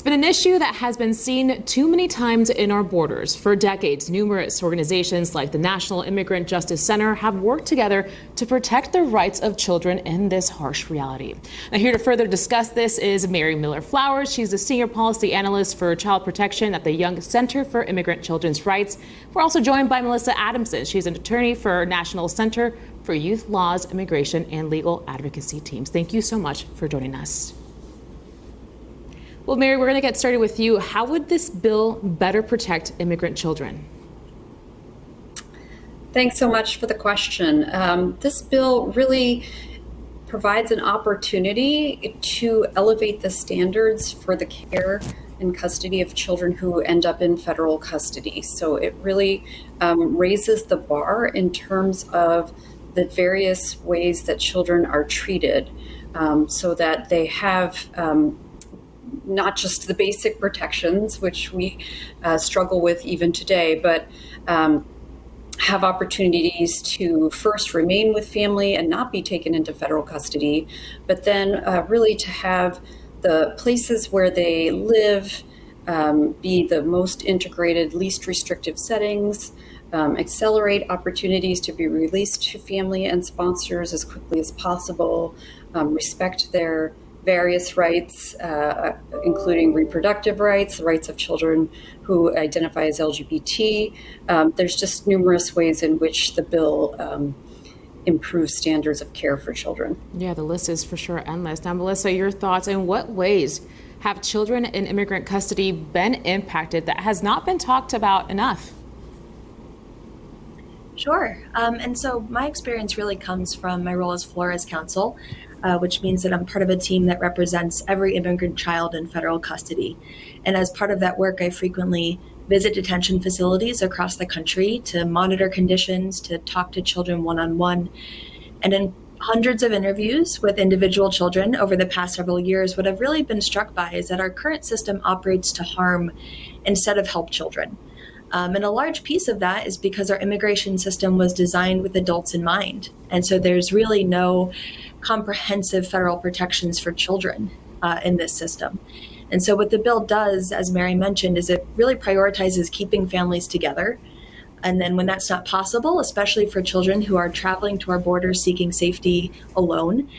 It's been an issue that has been seen too many times in our borders. For decades, numerous organizations like the National Immigrant Justice Center have worked together to protect the rights of children in this harsh reality. Now, here to further discuss this is Mary Miller-Flowers. She's the Senior Policy Analyst for Child Protection at the Young Center for Immigrant Children's Rights. We're also joined by Melissa Adamson. She's an attorney for National Center for Youth Laws, Immigration, and Legal Advocacy teams. Thank you so much for joining us. Well, Mary, we're going to get started with you. How would this bill better protect immigrant children? Thanks so much for the question. This bill really provides an opportunity to elevate the standards for the care and custody of children who end up in federal custody. So it really raises the bar in terms of the various ways that children are treated, so that they have not just the basic protections, which we struggle with even today, but have opportunities to first remain with family and not be taken into federal custody, but then really to have the places where they live be the most integrated, least restrictive settings, accelerate opportunities to be released to family and sponsors as quickly as possible, respect their various rights, including reproductive rights, the rights of children who identify as LGBT. There's just numerous ways in which the bill improves standards of care for children. Yeah, the list is for sure endless. Now, Melissa, your thoughts, in what ways have children in immigrant custody been impacted that has not been talked about enough? Sure. And so my experience really comes from my role as Flores counsel, which means that I'm part of a team that represents every immigrant child in federal custody. And as part of that work, I frequently visit detention facilities across the country to monitor conditions, to talk to children one-on-one. And in hundreds of interviews with individual children over the past several years, what I've really been struck by is that our current system operates to harm instead of help children. And a large piece of that is because our immigration system was designed with adults in mind. And so there's really no comprehensive federal protections for children in this system. And so what the bill does, as Mary mentioned, is it really prioritizes keeping families together. And then when that's not possible, especially for children who are traveling to our borders seeking safety alone,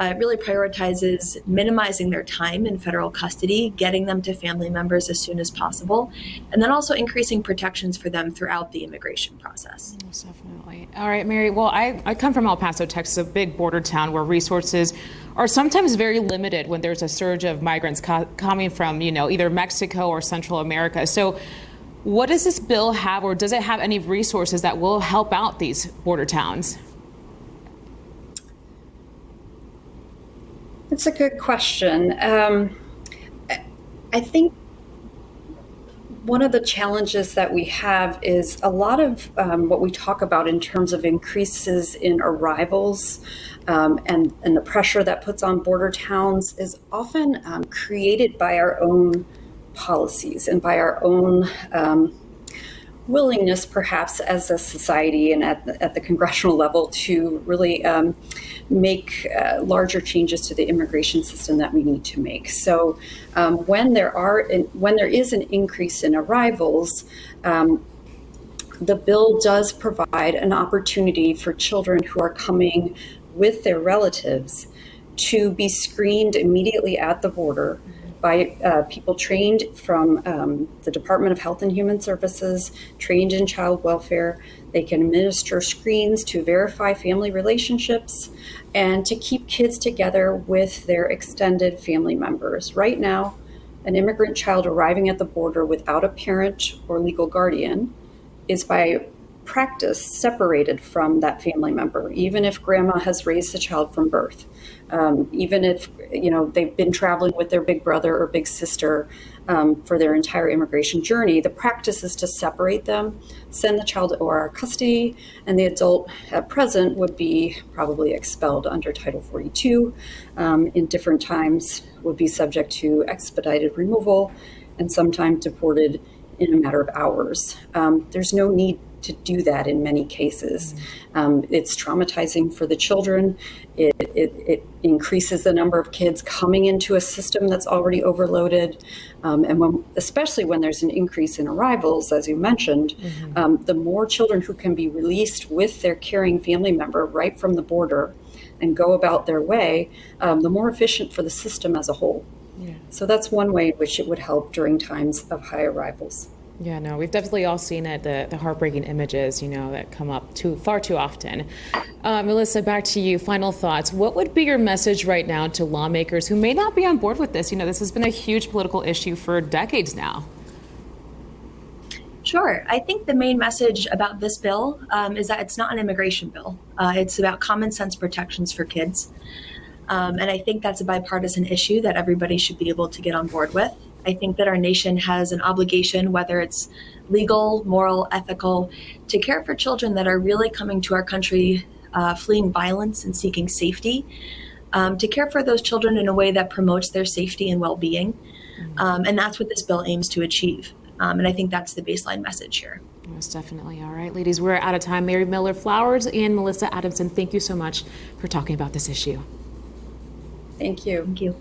it really prioritizes minimizing their time in federal custody, getting them to family members as soon as possible, and then also increasing protections for them throughout the immigration process. Most definitely. All right, Mary. Well, I come from El Paso, Texas, a big border town where resources are sometimes very limited when there's a surge of migrants coming from, either Mexico or Central America. So what does this bill have, or does it have any resources that will help out these border towns? That's a good question. I think one of the challenges that we have is a lot of what we talk about in terms of increases in arrivals and the pressure that puts on border towns is often created by our own policies and by our own willingness, perhaps as a society and at the congressional level, to really make larger changes to the immigration system that we need to make. So when there is an increase in arrivals, the bill does provide an opportunity for children who are coming with their relatives to be screened immediately at the border by people trained from the Department of Health and Human Services, trained in child welfare. They can administer screens to verify family relationships and to keep kids together with their extended family members. Right now, an immigrant child arriving at the border without a parent or legal guardian is by practice separated from that family member, even if grandma has raised the child from birth. Even if they've been traveling with their big brother or big sister for their entire immigration journey, the practice is to separate them, send the child to OR custody, and the adult at present would be probably expelled under Title 42. In different times would be subject to expedited removal and sometimes deported in a matter of hours. There's no need to do that in many cases. It's traumatizing for the children. It increases the number of kids coming into a system that's already overloaded. And especially when there's an increase in arrivals, as you mentioned, the more children who can be released with their caring family member right from the border and go about their way, the more efficient for the system as a whole. Yeah. So that's one way in which it would help during times of high arrivals. Yeah, no, we've definitely all seen it, the heartbreaking images, that come up far too often. Melissa, back to you. Final thoughts. What would be your message right now to lawmakers who may not be on board with this? This has been a huge political issue for decades now. Sure. I think the main message about this bill is that it's not an immigration bill. It's about common sense protections for kids. And I think that's a bipartisan issue that everybody should be able to get on board with. I think that our nation has an obligation, whether it's legal, moral, ethical, to care for children that are really coming to our country fleeing violence and seeking safety, to care for those children in a way that promotes their safety and well-being. And that's what this bill aims to achieve. And I think that's the baseline message here. Most definitely. All right, ladies, we're out of time. Mary Miller Flowers and Melissa Adamson, thank you so much for talking about this issue. Thank you. Thank you.